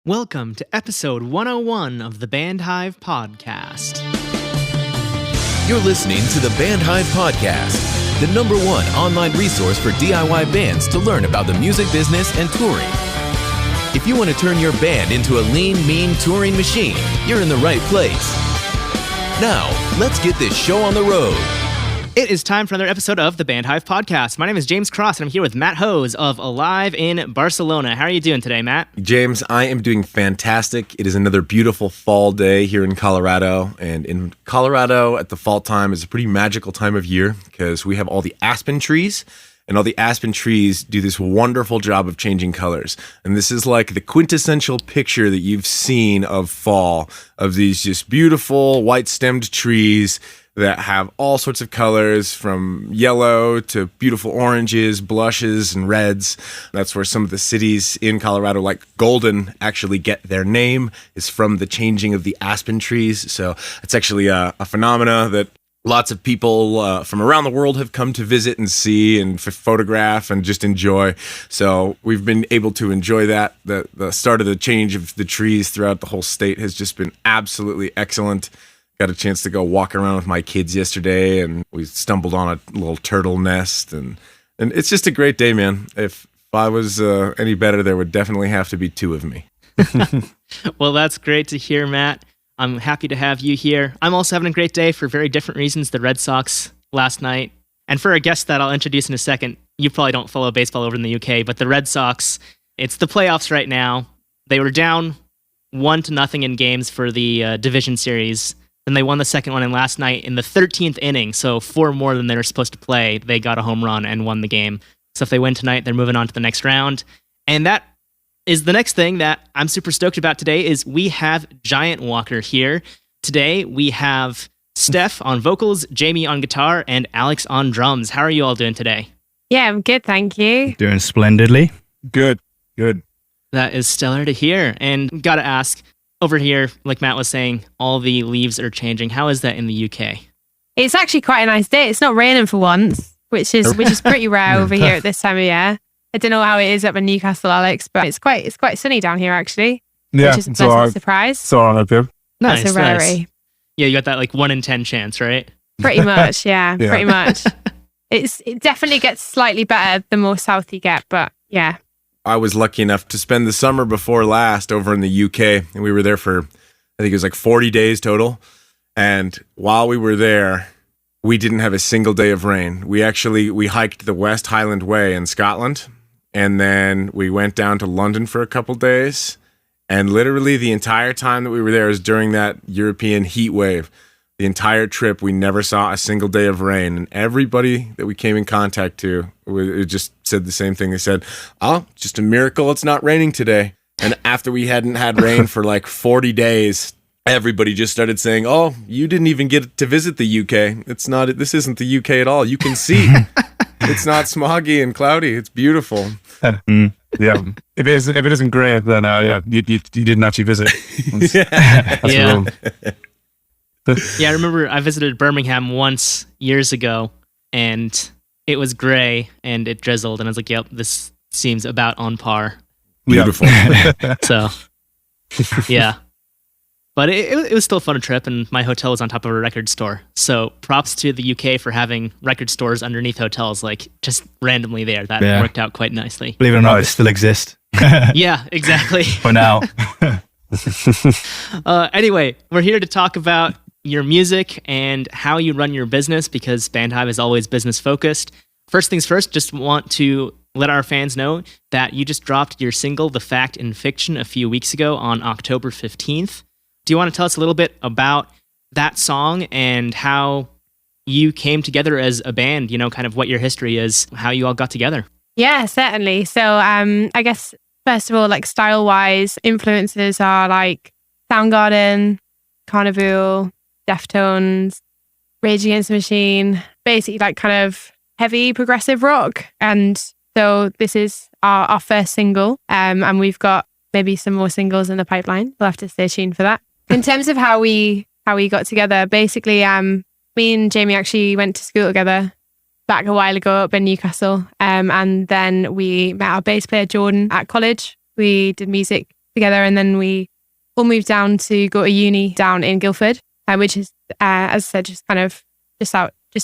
Welcome to episode 101 of the Band Hive Podcast. You're listening to the Band Hive Podcast, the number one online resource for DIY bands to learn about the music business and touring. If you want to turn your band into a lean, mean touring machine, you're in the right place. Now, let's get this show on the road. It is time for another episode of the Band Hive Podcast. My name is James Cross, and I'm here with Matt Hose of Alive in Barcelona. How are you doing today, Matt? James, I am doing fantastic. It is another beautiful fall day here in Colorado. And in Colorado at the fall time is a pretty magical time of year because we have all the aspen trees. And all the aspen trees do this wonderful job of changing colors. And this is like the quintessential picture that you've seen of fall, of these just beautiful white-stemmed trees that have all sorts of colors from yellow to beautiful oranges, blushes, and reds. That's where some of the cities in Colorado, like Golden, actually get their name, is from the changing of the aspen trees. So it's actually a phenomena that lots of people from around the world have come to visit and see and photograph and just enjoy. So we've been able to enjoy that. The start of the change of the trees throughout the whole state has just been absolutely excellent. Got a chance to go walk around with my kids yesterday, and we stumbled on a little turtle nest, and it's just a great day, man. If I was any better, there would definitely have to be two of me. Well, that's great to hear, Matt. I'm happy to have you here. I'm also having a great day for very different reasons. The Red Sox last night, and for a guest that I'll introduce in a second, you probably don't follow baseball over in the UK, but the Red Sox, it's the playoffs right now. They were down 1-0 in games for the division series. Then they won the second one, and last night in the 13th inning, so 4 more than they were supposed to play, they got a home run and won the game. So if they win tonight, they're moving on to the next round. And that is the next thing that I'm super stoked about today is we have Giant Walker here. Today, we have Steph on vocals, Jamie on guitar, and Alex on drums. How are you all doing today? Yeah, I'm good, thank you. Doing splendidly. Good. That is stellar to hear. And gotta ask, over here, like Matt was saying, all the leaves are changing. How is that in the UK? It's actually quite a nice day. It's not raining for once, which is pretty rare over here at this time of year. I don't know how it is up in Newcastle, Alex, but it's quite sunny down here actually. Yeah, which is a pleasant surprise. So on up here. Nice, That's a rarity. nice. Yeah, you got that like 1 in 10 chance, right? Pretty much, yeah, Yeah. pretty much. It definitely gets slightly better the more south you get, but yeah. I was lucky enough to spend the summer before last over in the UK, and we were there for, I think it was like 40 days total. And while we were there, we didn't have a single day of rain. We hiked the West Highland Way in Scotland, and then we went down to London for a couple days. And literally the entire time that we were there was during that European heat wave. The entire trip, we never saw a single day of rain. And everybody that we came in contact to it just said the same thing. They said, "Oh, just a miracle it's not raining today." And after we hadn't had rain for like 40 days, everybody just started saying, "Oh, you didn't even get to visit the UK. This isn't the UK at all. You can see. It's not smoggy and cloudy. It's beautiful." Yeah. If it isn't great, then you didn't actually visit. That's Yeah. wrong. Yeah, I remember I visited Birmingham once years ago, and it was gray and it drizzled, and I was like, "Yep, this seems about on par." Beautiful. So, yeah. But it was still a fun trip, and my hotel was on top of a record store. So props to the UK for having record stores underneath hotels, like just randomly there. That worked out quite nicely. Believe it or not, it still exists. Yeah, exactly. For now. Anyway, we're here to talk about your music and how you run your business because Band Hive is always business focused. First things first, just want to let our fans know that you just dropped your single, The Fact in Fiction, a few weeks ago on October 15th. Do you want to tell us a little bit about that song and how you came together as a band, kind of what your history is, how you all got together? Yeah, certainly. So I guess, first of all, like style-wise, influences are like Soundgarden, Carnival, Deftones, Rage Against the Machine, basically like kind of heavy progressive rock. And so this is our first single, and we've got maybe some more singles in the pipeline. We'll have to stay tuned for that. In terms of how we got together, basically, me and Jamie actually went to school together back a while ago up in Newcastle, and then we met our bass player Jordan at college. We did music together, and then we all moved down to go to uni down in Guildford, which is, as I said, just kind of just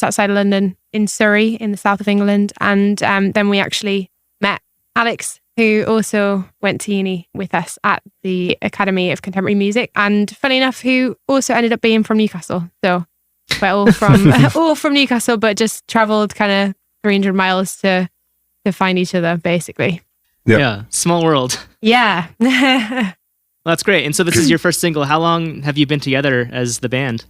outside of London in Surrey in the south of England. And then we actually met Alex, who also went to uni with us at the Academy of Contemporary Music, and funny enough, who also ended up being from Newcastle. So we're all from all from Newcastle, but just travelled kind of 300 miles to find each other, basically. Yeah, small world. Yeah. Well, that's great. And so this is your first single. How long have you been together as the band?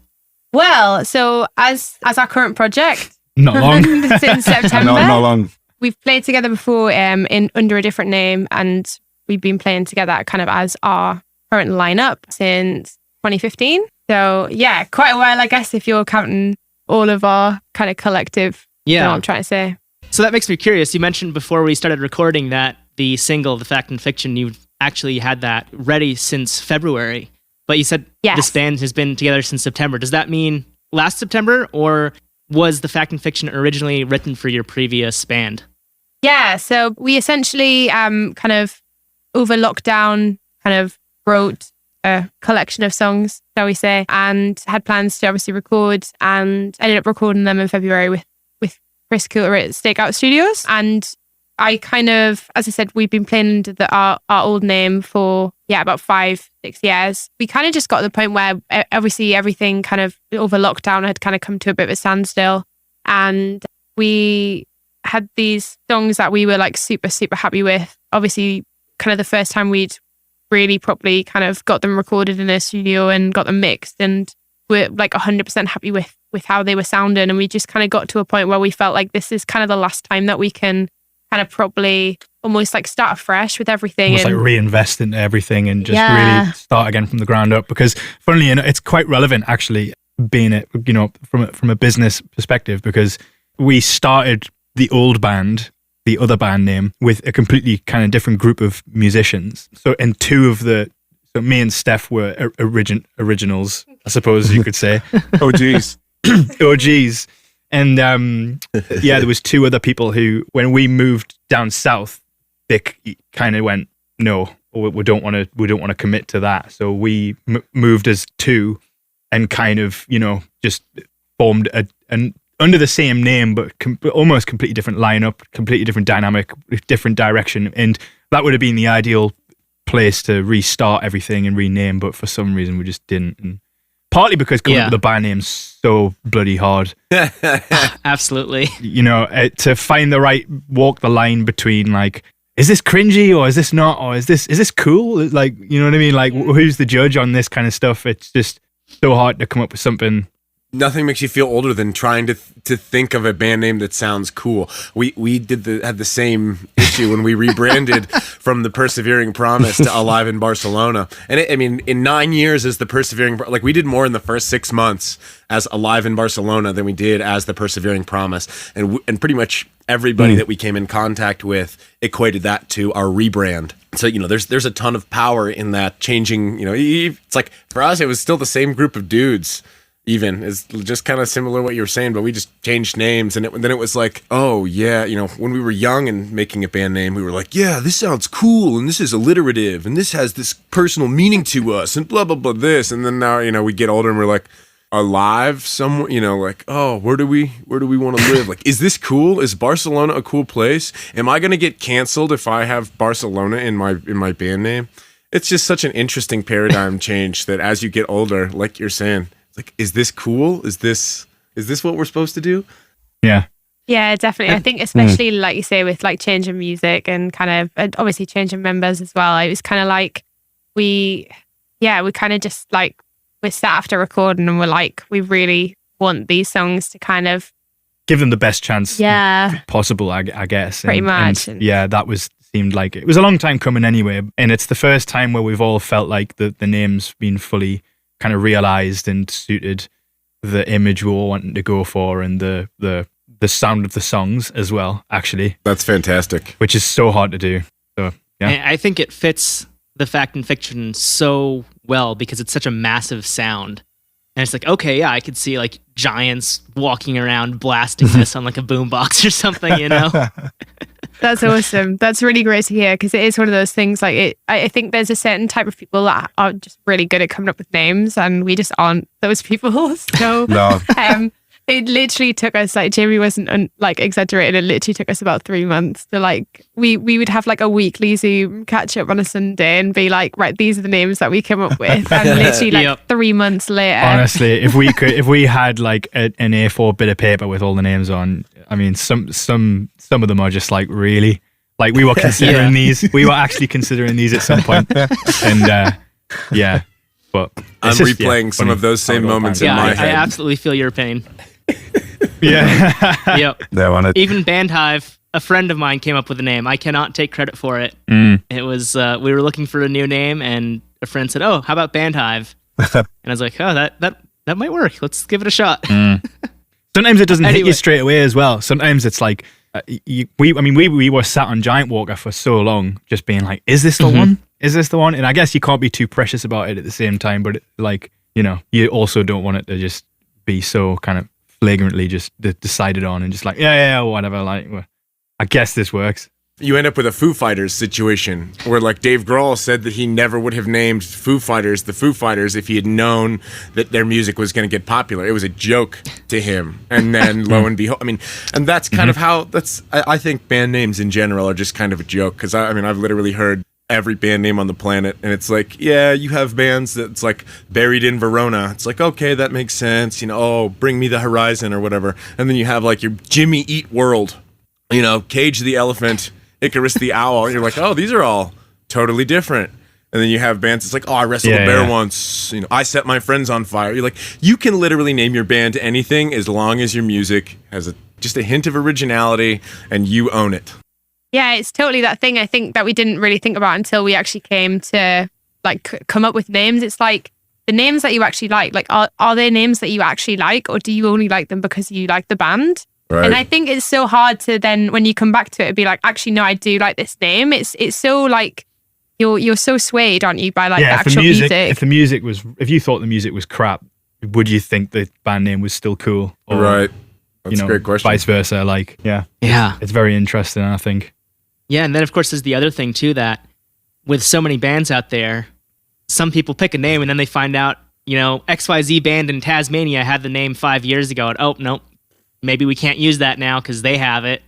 Well, so as our current project, Not long. since September. Not long. We've played together before in under a different name, and we've been playing together kind of as our current lineup since 2015. So yeah, quite a while, I guess, if you're counting all of our kind of collective. You know what I'm trying to say. So that makes me curious. You mentioned before we started recording that the single, The Fact and Fiction, you've actually had that ready since February. But you said this band has been together since September. Does that mean last September, or was The Fact and Fiction originally written for your previous band? Yeah, so we essentially kind of over lockdown kind of wrote a collection of songs, shall we say, and had plans to obviously record, and ended up recording them in February with Chris Coulter at Stakeout Studios. And I kind of, as I said, we've been playing under our old name for, about 5-6 years. We kind of just got to the point where obviously everything kind of over lockdown had kind of come to a bit of a standstill. And we had these songs that we were like super, super happy with. Obviously, kind of the first time we'd really properly kind of got them recorded in a studio and got them mixed, and we're like 100% happy with how they were sounding. And we just kind of got to a point where we felt like this is kind of the last time that we can kind of properly almost like start afresh with everything. Almost like reinvest into everything and just really start again from the ground up. Because funnily enough, it's quite relevant actually, being it, from a business perspective, because we started the old band, the other band name, with a completely kind of different group of musicians. So me and Steph were originals, I suppose you could say. OGs. OGs. And there was two other people who, when we moved down south, they kind of went, no, we don't want to commit to that. So we moved as two, and kind of just formed an under the same name, but almost completely different lineup, completely different dynamic, different direction. And that would have been the ideal place to restart everything and rename, but for some reason we just didn't. And partly because coming up with a band name's so bloody hard. Absolutely. To find walk the line between like, is this cringy or is this not, or is this cool? Like, you know what I mean? Like, who's the judge on this kind of stuff? It's just so hard to come up with something. Nothing makes you feel older than trying to think of a band name that sounds cool. We had the same issue when we rebranded from the Persevering Promise to Alive in Barcelona. And in 9 years as the Persevering, like we did more in the first 6 months as Alive in Barcelona than we did as the Persevering Promise. And pretty much everybody that we came in contact with equated that to our rebrand. So, there's a ton of power in that changing, it's like for us, it was still the same group of dudes. Even is just kind of similar to what you were saying, but we just changed names, and then it was like, oh yeah, when we were young and making a band name, we were like, yeah, this sounds cool, and this is alliterative, and this has this personal meaning to us, and blah blah blah this, and then now we get older and we're like, alive somewhere, like, oh, where do we want to live? Like, is this cool? Is Barcelona a cool place? Am I gonna get canceled if I have Barcelona in my band name? It's just such an interesting paradigm change that as you get older, like you're saying. Like, is this cool? Is this what we're supposed to do? Yeah. Yeah, definitely. I think especially like you say with like changing music and kind of and obviously changing members as well. It was kind of like we kind of just like we sat after recording and we're like, we really want these songs to kind of give them the best chance possible, I guess. Pretty much. And that seemed like it was a long time coming anyway. And it's the first time where we've all felt like the name's been fully kind of realized and suited the image we all wanted to go for, and the sound of the songs as well, actually. That's fantastic. Which is so hard to do. So yeah. I think it fits The Fact and Fiction so well because it's such a massive sound. And it's like, okay, yeah, I could see like giants walking around blasting this on like a boombox or something, That's awesome. That's really great to hear because it is one of those things like I think there's a certain type of people that are just really good at coming up with names and we just aren't those people. So No. it literally took us, like Jamie wasn't like exaggerating, it literally took us about 3 months to like, we would have like a weekly Zoom catch up on a Sunday and be like, right, these are the names that we came up with. And literally like 3 months later. Honestly, if we had like an A4 bit of paper with all the names on, I mean, some of them are just like really, like we were considering these. We were actually considering these at some point, and yeah. But I'm replaying some of those same moments in my head. I absolutely feel your pain. Yeah. Yep. Even Bandhive, a friend of mine came up with a name. I cannot take credit for it. It was we were looking for a new name, and a friend said, "Oh, how about Bandhive?" And I was like, "Oh, that might work. Let's give it a shot." Sometimes it doesn't hit you straight away as well. Sometimes it's like we were sat on Giant Walker for so long, just being like, "Is this the one? Is this the one?" And I guess you can't be too precious about it at the same time, but you also don't want it to just be so kind of flagrantly just decided on and just like, yeah, whatever. Like, well, I guess this works. You end up with a Foo Fighters situation where like Dave Grohl said that he never would have named Foo Fighters the Foo Fighters if he had known that their music was going to get popular. It was a joke to him. And then lo and behold, and that's kind of how I think band names in general are just kind of a joke. Cause I've literally heard every band name on the planet and it's like, yeah, you have bands that's like Buried in Verona. It's like, okay, that makes sense. Bring Me the Horizon or whatever. And then you have like your Jimmy Eat World, Cage the Elephant, Icarus the Owl. You're like, oh, these are all totally different. And then you have bands that's like, oh, I wrestled a bear once. I Set My Friends on Fire. You're like, you can literally name your band anything as long as your music has just a hint of originality and you own it. Yeah, it's totally that thing I think that we didn't really think about until we actually came to like come up with names. It's like the names that you actually like are they names that you actually like, or do you only like them because you like the band? Right. And I think it's so hard to then, when you come back to it, be like, actually, no, I do like this name. It's so like, you're so swayed, aren't you, by like the actual music. If you thought the music was crap, would you think the band name was still cool? Or, right. That's a great question. Vice versa. Like, yeah. It's very interesting, I think. Yeah. And then of course there's the other thing too, that with so many bands out there, some people pick a name and then they find out, XYZ band in Tasmania had the name 5 years ago. And, oh, nope. Maybe we can't use that now because they have it.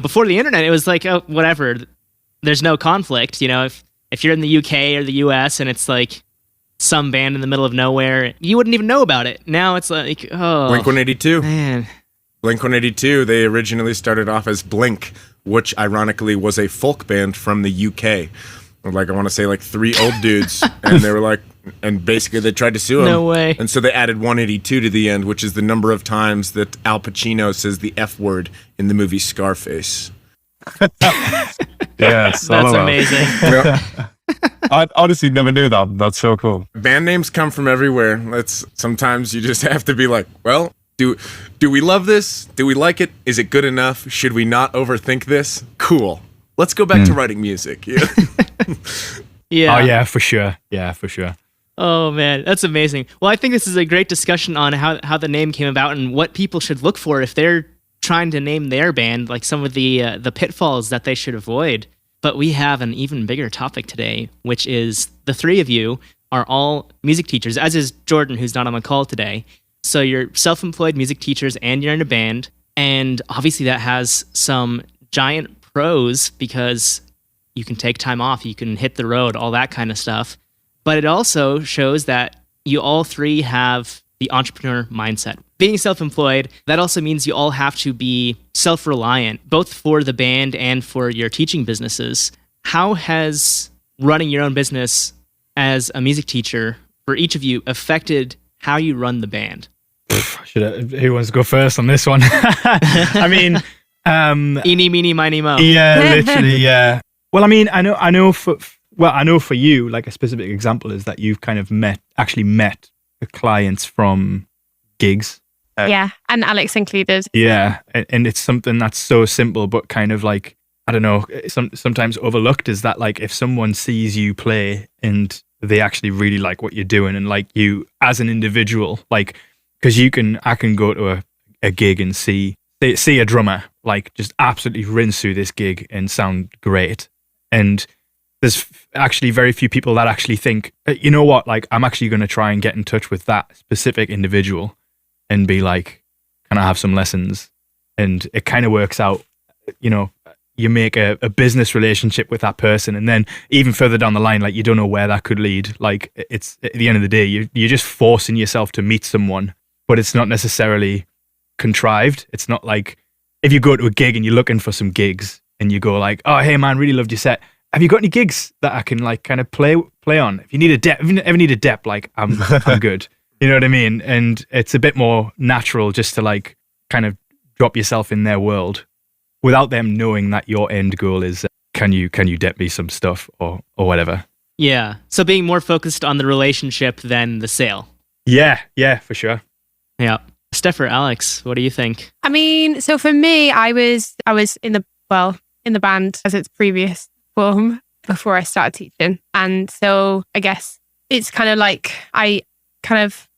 Before the internet, it was like, oh, whatever. There's no conflict. If you're in the UK or the US and it's like some band in the middle of nowhere, you wouldn't even know about it. Now it's like, oh, Blink-182. Man. Blink-182, they originally started off as Blink, which ironically was a folk band from the UK. Like, I want to say like 3 old dudes. And they were like, and basically they tried to sue him. No way. And so they added 182 to the end, which is the number of times that Al Pacino says the F word in the movie Scarface. Yes. That's amazing. I honestly never knew that. That's so cool. Band names come from everywhere. Sometimes you just have to be like, well, do we love this? Do we like it? Is it good enough? Should we not overthink this? Cool. Let's go back to writing music. Yeah. Yeah. Oh, yeah, for sure. Yeah, for sure. Oh, man, that's amazing. Well, I think this is a great discussion on how the name came about and what people should look for if they're trying to name their band, like some of the pitfalls that they should avoid. But we have an even bigger topic today, which is the 3 of you are all music teachers, as is Jordan, who's not on the call today. So you're self-employed music teachers and you're in a band. And obviously that has some giant pros because you can take time off, you can hit the road, all that kind of stuff. But it also shows that you all 3 have the entrepreneur mindset. Being self-employed, that also means you all have to be self-reliant, both for the band and for your teaching businesses. How has running your own business as a music teacher for each of you affected how you run the band? Who wants to go first on this one? I mean, eeny, meeny, miny, mo. Yeah, literally, yeah. Well, I mean, I know for you, like a specific example is that you've kind of met the clients from gigs. Yeah, and Alex included. Yeah, and it's something that's so simple, but kind of like, I don't know, sometimes overlooked is that like if someone sees you play and they actually really like what you're doing and like you as an individual, like, because I can go to a gig and see they see a drummer like just absolutely rinse through this gig and sound great, and there's actually very few people that actually think, you know what, like I'm actually going to try and get in touch with that specific individual and be like, can I have some lessons? And it kind of works out, you know, you make a business relationship with that person, and then even further down the line, like you don't know where that could lead. Like it's at the end of the day, you're just forcing yourself to meet someone, but it's not necessarily contrived. It's not like if you go to a gig and you're looking for some gigs and you go like, oh hey man, really loved your set. Have you got any gigs that I can like kind of play on? If you need a dep, if you ever need a dep, like I'm good. You know what I mean? And it's a bit more natural just to like kind of drop yourself in their world without them knowing that your end goal is can you dep me some stuff or whatever. Yeah. So being more focused on the relationship than the sale. Yeah, for sure. Yeah. Steph or Alex, what do you think? I mean, so for me, I was in the band as its previous form before I started teaching. And so I guess it's kind of like I kind of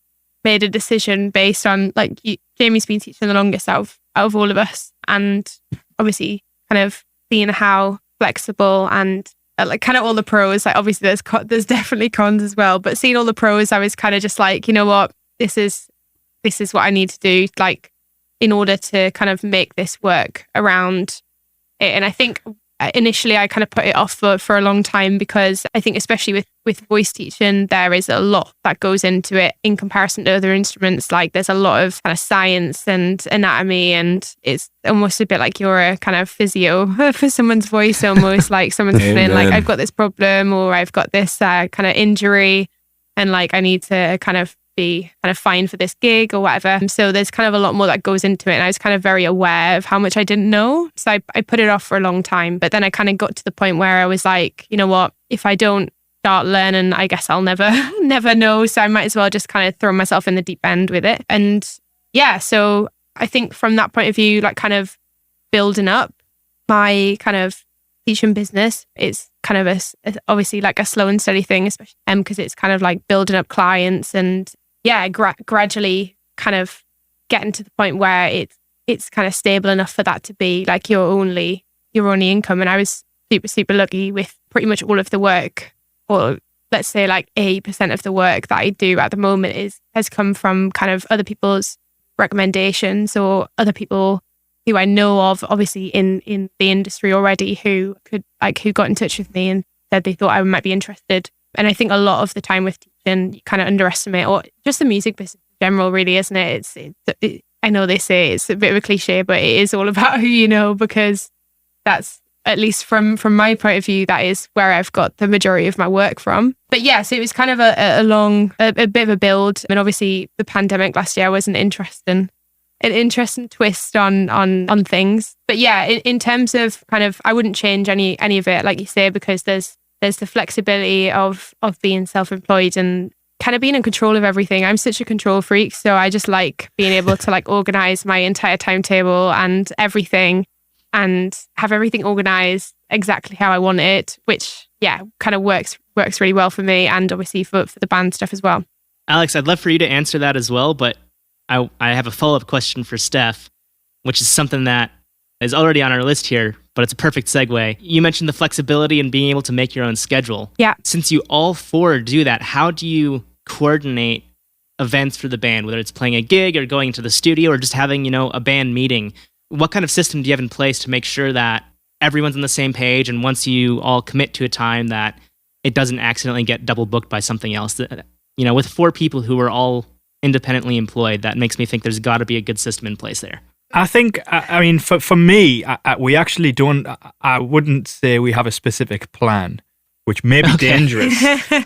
made a decision based on like Jamie's been teaching the longest out of all of us, and obviously kind of seeing how flexible and like kind of all the pros. Like obviously there's definitely cons as well, but seeing all the pros, I was kind of just like, you know what, this is what I need to do, like in order to kind of make this work around it. And I think initially I kind of put it off for a long time, because I think especially with voice teaching, there is a lot that goes into it in comparison to other instruments. Like there's a lot of kind of science and anatomy, and it's almost a bit like you're a kind of physio for someone's voice, almost like someone's saying like, I've got this problem or I've got this kind of injury, and like I need to kind of be kind of fine for this gig or whatever. So there's kind of a lot more that goes into it, and I was kind of very aware of how much I didn't know. So I put it off for a long time, but then I kind of got to the point where I was like, you know what, if I don't start learning, I guess I'll never know. So I might as well just kind of throw myself in the deep end with it. And yeah, so I think from that point of view, like kind of building up my kind of teaching business, it's kind of obviously like a slow and steady thing, especially because it's kind of like building up clients and yeah, gradually kind of getting to the point where it's kind of stable enough for that to be like your only income. And I was super lucky with pretty much all of the work, or let's say like 80% of the work that I do at the moment has come from kind of other people's recommendations, or other people who I know of, obviously in the industry already, who got in touch with me and said they thought I might be interested. And I think a lot of the time with teaching, you kind of underestimate, or just the music business in general, really, isn't it? I know they say it's a bit of a cliche, but it is all about who you know, because that's, at least from my point of view, that is where I've got the majority of my work from. But yeah, so it was kind of a bit of a build. And obviously the pandemic last year was an interesting twist on things. But yeah, in terms of kind of, I wouldn't change any of it, like you say, because there's the flexibility of being self-employed and kind of being in control of everything. I'm such a control freak, so I just like being able to like organize my entire timetable and everything, and have everything organized exactly how I want it, which yeah, kind of works really well for me, and obviously for the band stuff as well. Alex, I'd love for you to answer that as well, but I have a follow-up question for Steph, which is something that is already on our list here, but it's a perfect segue. You mentioned the flexibility and being able to make your own schedule. Yeah. Since you all four do that, how do you coordinate events for the band, whether it's playing a gig or going to the studio or just having, a band meeting? What kind of system do you have in place to make sure that everyone's on the same page, and once you all commit to a time, that it doesn't accidentally get double booked by something else? With 4 people who are all independently employed, that makes me think there's got to be a good system in place there. I think, for me, we actually don't, I wouldn't say we have a specific plan, which may be dangerous.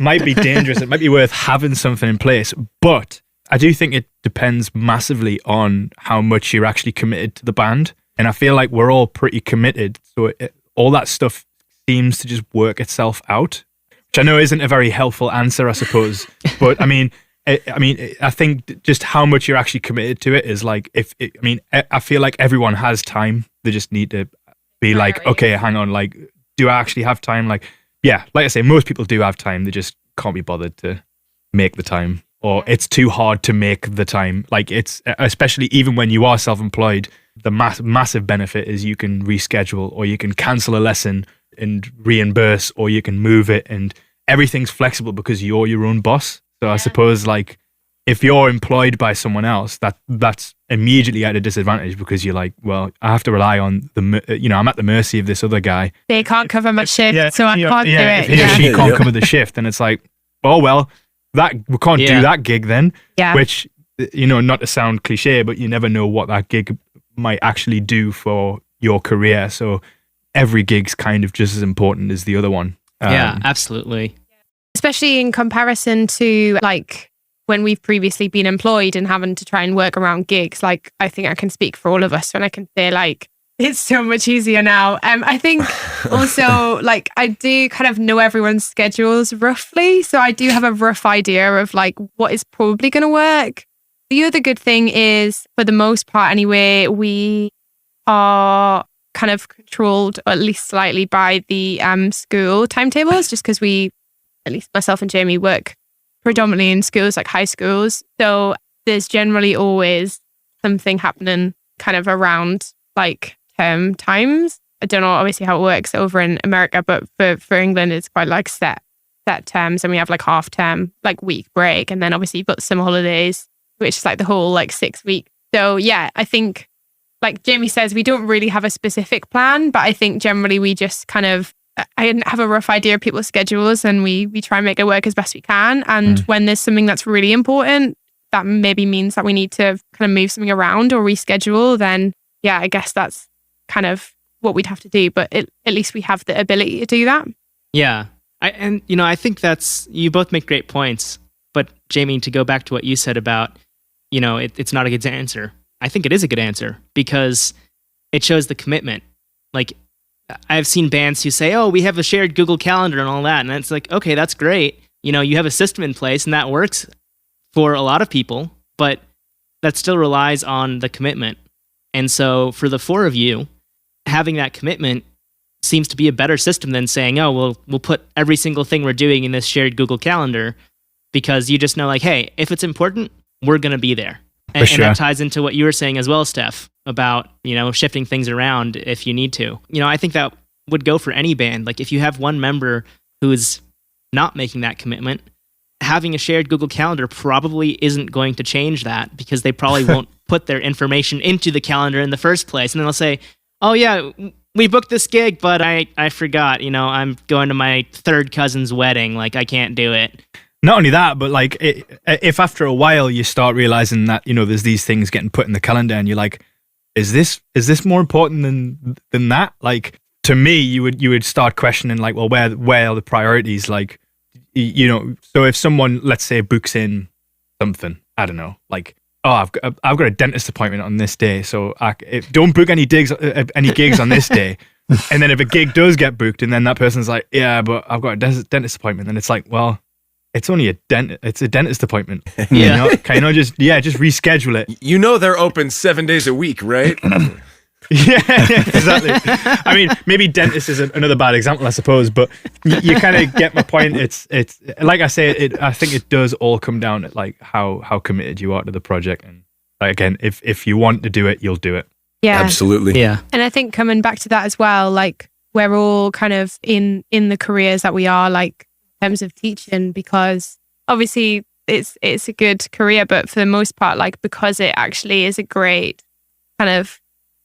Might be dangerous. It might be worth having something in place. But I do think it depends massively on how much you're actually committed to the band. And I feel like we're all pretty committed. So all that stuff seems to just work itself out, which I know isn't a very helpful answer, I suppose. But I think just how much you're actually committed to it is like, I feel like everyone has time. They just need to be like, okay, hang on, like, do I actually have time? Like, yeah, like I say, most people do have time. They just can't be bothered to make the time. or it's too hard to make the time. Like it's, especially even when you are self-employed, the massive benefit is you can reschedule, or you can cancel a lesson and reimburse, or you can move it, and everything's flexible because you're your own boss. So I suppose like if you're employed by someone else, that's immediately at a disadvantage, because you're like, well, I have to rely on I'm at the mercy of this other guy. They can't cover my shift, so I can't do it. If he or she can't cover the shift, then it's like, oh well, we can't do that gig then. Yeah. Which, not to sound cliche, but you never know what that gig might actually do for your career. So every gig's kind of just as important as the other one. Yeah, absolutely. Especially in comparison to like when we've previously been employed and having to try and work around gigs. Like I think I can speak for all of us when I can say like it's so much easier now. I think also like I do kind of know everyone's schedules roughly, so I do have a rough idea of like what is probably going to work. The other good thing is, for the most part anyway, we are kind of controlled, or at least slightly, by the school timetables, just because we, at least myself and Jamie, work predominantly in schools, like high schools. So there's generally always something happening kind of around like term times. I don't know obviously how it works over in America, but for England, it's quite like set terms, and we have like half term, like week break. And then obviously you've got summer holidays, which is like the whole like 6 week. So yeah, I think like Jamie says, we don't really have a specific plan, but I think generally we just kind of, I have a rough idea of people's schedules, and we try and make it work as best we can. And when there's something that's really important, that maybe means that we need to kind of move something around or reschedule, then yeah, I guess that's kind of what we'd have to do. But at least we have the ability to do that. Yeah. I think you both make great points. But Jamie, to go back to what you said about, it's not a good answer. I think it is a good answer because it shows the commitment. Like, I've seen bands who say, oh, we have a shared Google Calendar and all that. And it's like, okay, that's great. You have a system in place and that works for a lot of people, but that still relies on the commitment. And so for the four of you, having that commitment seems to be a better system than saying, oh, we'll put every single thing we're doing in this shared Google Calendar, because you just know like, hey, if it's important, we're going to be there. And that ties into what you were saying as well, Steph, about, shifting things around if you need to. I think that would go for any band. Like if you have one member who's not making that commitment, having a shared Google Calendar probably isn't going to change that, because they probably won't put their information into the calendar in the first place. And then they'll say, oh yeah, we booked this gig, but I forgot, I'm going to my third cousin's wedding. Like I can't do it. Not only that, but like if after a while you start realizing that, there's these things getting put in the calendar and you're like, is this more important than that? Like to me, you would start questioning like, well, where are the priorities? Like, so if someone, let's say, books in something, I don't know, like, oh, I've got a dentist appointment on this day, so don't book any gigs on this day. And then if a gig does get booked, and then that person's like, yeah, but I've got a dentist appointment, then it's like, well, it's only a dentist appointment. Yeah. Can I just reschedule it? They're open 7 days a week, right? Yeah, exactly. I mean, maybe dentist is another bad example, I suppose, but you kind of get my point. It's like I say, I think it does all come down to like how committed you are to the project, and like, again, if you want to do it, you'll do it. Yeah, absolutely. Yeah, and I think coming back to that as well, like we're all kind of in the careers that we are, like in terms of teaching, because obviously it's a good career, but for the most part, like because it actually is a great kind of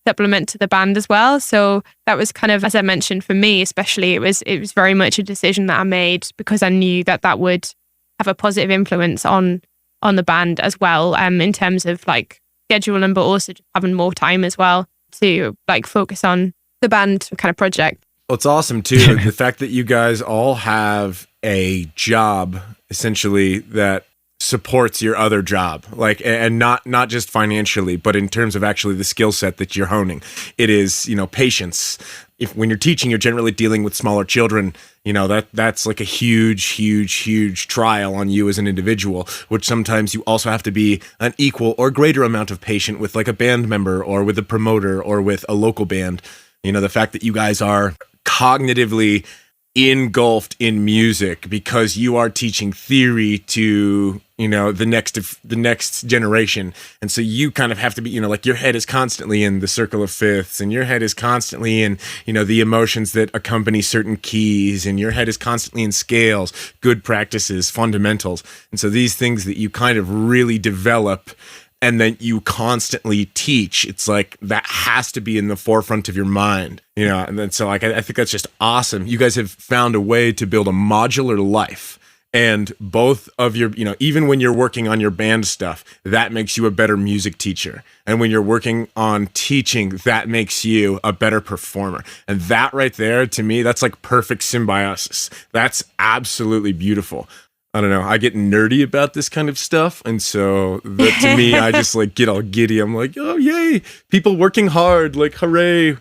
supplement to the band as well. So that was kind of, as I mentioned, for me especially, it was very much a decision that I made because I knew that would have a positive influence on the band as well, in terms of like scheduling, but also just having more time as well to like focus on the band kind of project. Well, it's awesome too, the fact that you guys all have a job essentially that supports your other job, like, and not just financially, but in terms of actually the skill set that you're honing. It is, patience. When you're teaching, you're generally dealing with smaller children. That's like a huge trial on you as an individual, which sometimes you also have to be an equal or greater amount of patient with like a band member or with a promoter or with a local band. The fact that you guys are cognitively engulfed in music because you are teaching theory to the next generation. And so you kind of have to be, like your head is constantly in the circle of fifths, and your head is constantly in, the emotions that accompany certain keys, and your head is constantly in scales, good practices, fundamentals. And so these things that you kind of really develop and then you constantly teach, it's like that has to be in the forefront of your mind, and then so like I think that's just awesome. You guys have found a way to build a modular life. And both of your, even when you're working on your band stuff, that makes you a better music teacher. And when you're working on teaching, that makes you a better performer. And that right there, to me, that's like perfect symbiosis. That's absolutely beautiful. I don't know. I get nerdy about this kind of stuff. And so that, to me, I just like get all giddy. I'm like, oh, yay. People working hard. Like, hooray.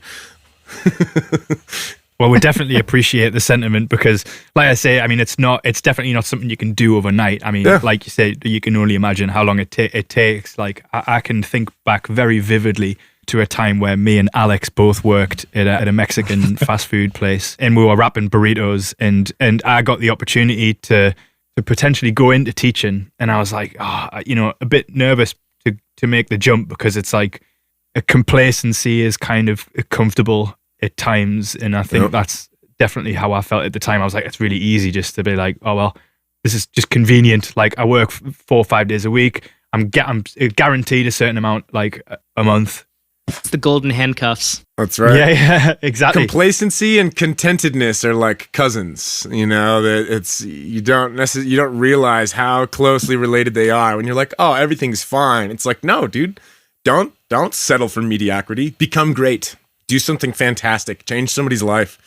Well, we definitely appreciate the sentiment because, like I say, I mean, it's definitely not something you can do overnight. I mean, like you say, you can only imagine how long it takes. Like, I can think back very vividly to a time where me and Alex both worked at a Mexican fast food place, and we were wrapping burritos, and I got the opportunity to potentially go into teaching, and I was like, a bit nervous to make the jump because it's like a complacency is kind of comfortable at times, and I think that's definitely how I felt at the time. I was like, it's really easy just to be like, oh well, this is just convenient. Like, I work 4 or 5 days a week. I'm guaranteed a certain amount, like a month. It's the golden handcuffs. That's right. Yeah, exactly. Complacency and contentedness are like cousins. That it's you don't realize how closely related they are when you're like, oh, everything's fine. It's like, no, dude, don't settle for mediocrity. Become great. Do something fantastic. Change somebody's life.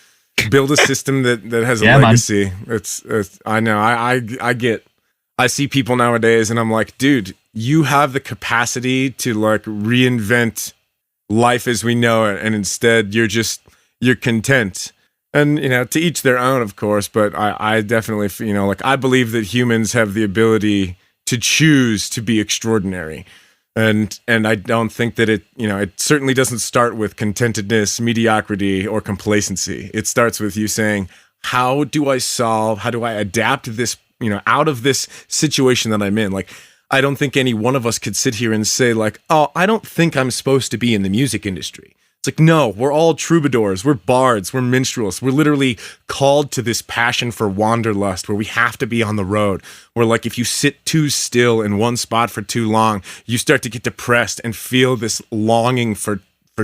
Build a system that has a legacy. Man. It's I know. I see people nowadays and I'm like, dude, you have the capacity to like reinvent life as we know it, and instead you're content. And to each their own, of course, but I definitely I believe that humans have the ability to choose to be extraordinary. And I don't think that it certainly doesn't start with contentedness, mediocrity, or complacency. It starts with you saying, how do I adapt this, out of this situation that I'm in? Like, I don't think any one of us could sit here and say like, oh, I don't think I'm supposed to be in the music industry. It's like, no, we're all troubadours, we're bards, we're minstrels. We're literally called to this passion for wanderlust where we have to be on the road. Where like if you sit too still in one spot for too long, you start to get depressed and feel this longing for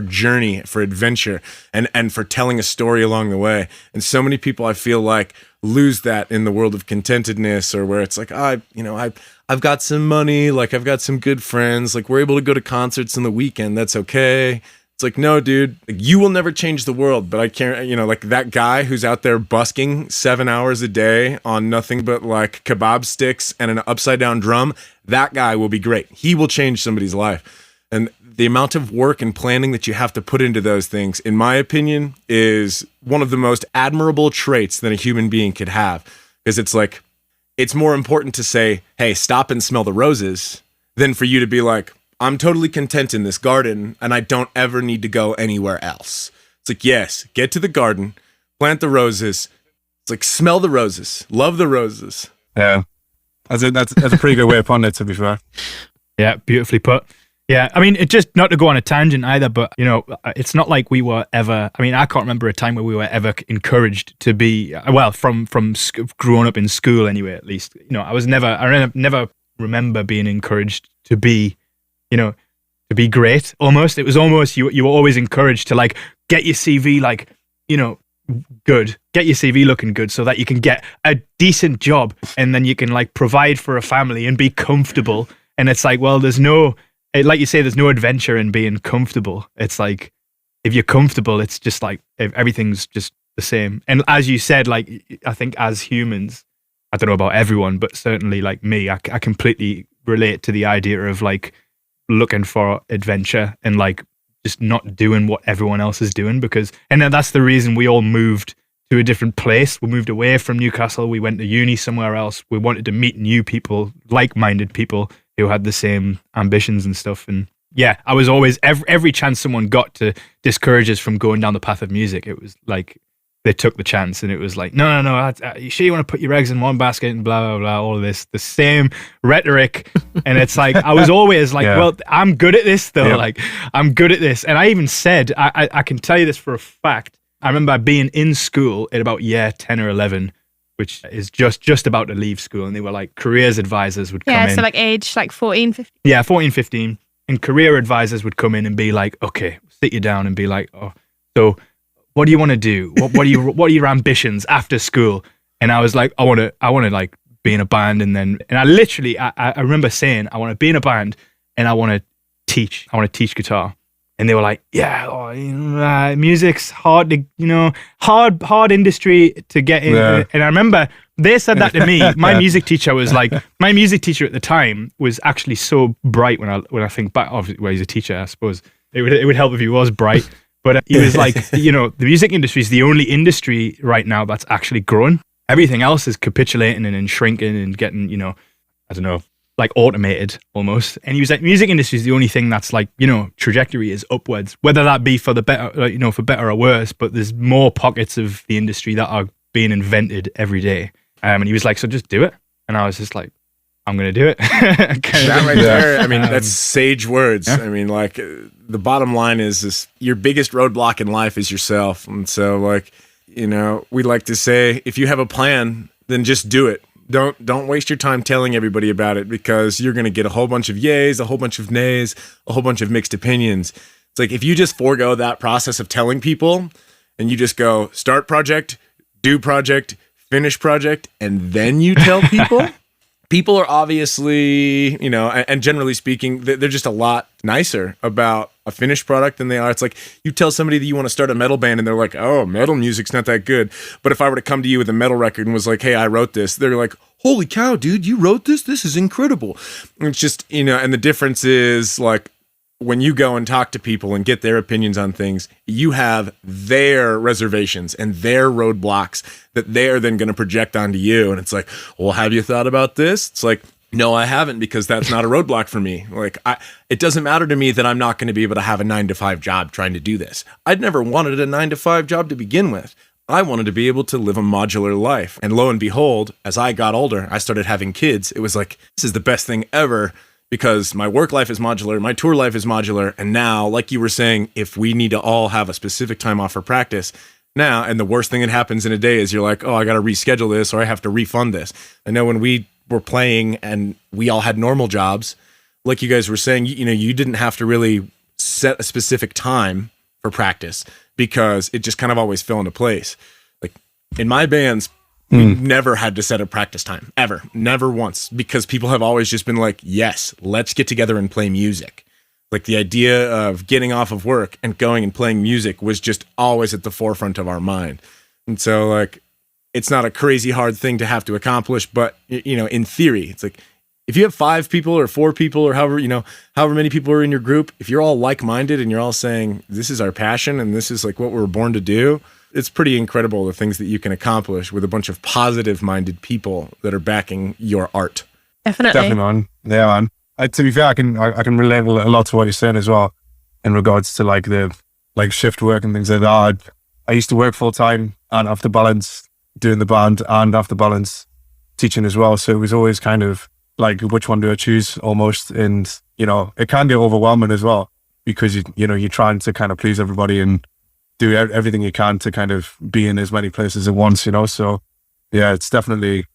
journey, for adventure, and for telling a story along the way. And so many people, I feel like, lose that in the world of contentedness, or where it's like, I've got some money, like I've got some good friends, like we're able to go to concerts on the weekend, that's okay. It's like, no, dude, you will never change the world, but I can't, like that guy who's out there busking 7 hours a day on nothing but like kebab sticks and an upside down drum, that guy will be great. He will change somebody's life. And the amount of work and planning that you have to put into those things, in my opinion, is one of the most admirable traits that a human being could have. Because it's like, it's more important to say, hey, stop and smell the roses, than for you to be like, I'm totally content in this garden and I don't ever need to go anywhere else. It's like, yes, get to the garden, plant the roses. It's like, smell the roses, love the roses. Yeah, that's a pretty good way of putting it, to be fair. Yeah, beautifully put. Yeah, I mean, it just, not to go on a tangent either, but, it's not like we were ever, I mean, I can't remember a time where we were ever encouraged to be, well, from growing up in school anyway, at least. I never remember being encouraged to be, to be great, almost. It was almost, you were always encouraged to, like, get your CV, like, good. Get your CV looking good so that you can get a decent job and then you can, like, provide for a family and be comfortable. And it's like, well, like you say, there's no adventure in being comfortable. It's like, if you're comfortable, it's just like, everything's just the same. And as you said, like, I think as humans, I don't know about everyone, but certainly like me, I completely relate to the idea of like looking for adventure and like just not doing what everyone else is doing, and then that's the reason we all moved to a different place. We moved away from Newcastle. We went to uni somewhere else. We wanted to meet new people, like-minded people who had the same ambitions and stuff. And yeah, I was always, every chance someone got to discourage us from going down the path of music, it was like, they took the chance, and it was like, no, you sure you want to put your eggs in one basket and blah, blah, blah, all of this, the same rhetoric. And it's like, I was always like, well, I'm good at this though. Like, I'm good at this. And I even said, I can tell you this for a fact. I remember being in school at about year 10 or 11, which is just about to leave school. And they were like, careers advisors would come in. Yeah, so like age, like 14, 15. Yeah, 14, 15. And career advisors would come in and be like, okay, sit you down and be like, oh, so what do you want to do? What are your ambitions after school? And I was like, I want to like be in a band. And I literally, I remember saying, I want to be in a band and I want to teach. I want to teach guitar. And they were like, yeah, music's hard to, hard industry to get in. Yeah. And I remember they said that to me. My music teacher was like, my music teacher at the time was actually so bright when I think back, obviously, well, he's a teacher, I suppose. It would help if he was bright. But he was like, the music industry is the only industry right now that's actually growing. Everything else is capitulating and shrinking and getting, I don't know, like automated almost. And he was like, music industry is the only thing that's like, trajectory is upwards, whether that be for the better, for better or worse, but there's more pockets of the industry that are being invented every day. And he was like, so just do it. And I was just like, I'm going to do it. That right there, I mean, that's sage words. Yeah. I mean, like, the bottom line is your biggest roadblock in life is yourself. And so, like, we like to say, if you have a plan, then just do it. Don't waste your time telling everybody about it, because you're going to get a whole bunch of yays, a whole bunch of nays, a whole bunch of mixed opinions. It's like, if you just forego that process of telling people and you just go start project, do project, finish project, and then you tell people, people are obviously, and generally speaking, they're just a lot nicer about a finished product than they are. It's like, you tell somebody that you want to start a metal band and they're like, oh, metal music's not that good. But if I were to come to you with a metal record and was like, hey, I wrote this, they're like, holy cow, dude, you wrote this? This is incredible. It's just, and the difference is, like, when you go and talk to people and get their opinions on things, you have their reservations and their roadblocks that they're then going to project onto you. And it's like, well, have you thought about this? It's like, no, I haven't, because that's not a roadblock for me. Like, it doesn't matter to me that I'm not going to be able to have a 9-to-5 job trying to do this. I'd never wanted a 9-to-5 job to begin with. I wanted to be able to live a modular life. And lo and behold, as I got older, I started having kids. It was like, this is the best thing ever, because my work life is modular, my tour life is modular. And now, like you were saying, if we need to all have a specific time off for practice now, and the worst thing that happens in a day is you're like, oh, I got to reschedule this, or I have to refund this. I know when we were playing and we all had normal jobs, like you guys were saying, you didn't have to really set a specific time for practice, because it just kind of always fell into place. Like, in my bands, we never had to set a practice time, ever, never once, because people have always just been like, yes, let's get together and play music. Like, the idea of getting off of work and going and playing music was just always at the forefront of our mind. And so, like, it's not a crazy hard thing to have to accomplish, but, in theory, it's like, if you have 5 people or 4 people or however many people are in your group, if you're all like-minded and you're all saying, this is our passion and this is like what we're born to do, it's pretty incredible the things that you can accomplish with a bunch of positive-minded people that are backing your art. Definitely, man. Yeah, man. To be fair, I can relate a lot to what you're saying as well, in regards to like the shift work and things like that. I used to work full time and have to balance doing the band and have to balance teaching as well. So it was always kind of like, which one do I choose almost? And it can get overwhelming as well, because you're trying to kind of please everybody and do everything you can to kind of be in as many places at once, So yeah, it's definitely,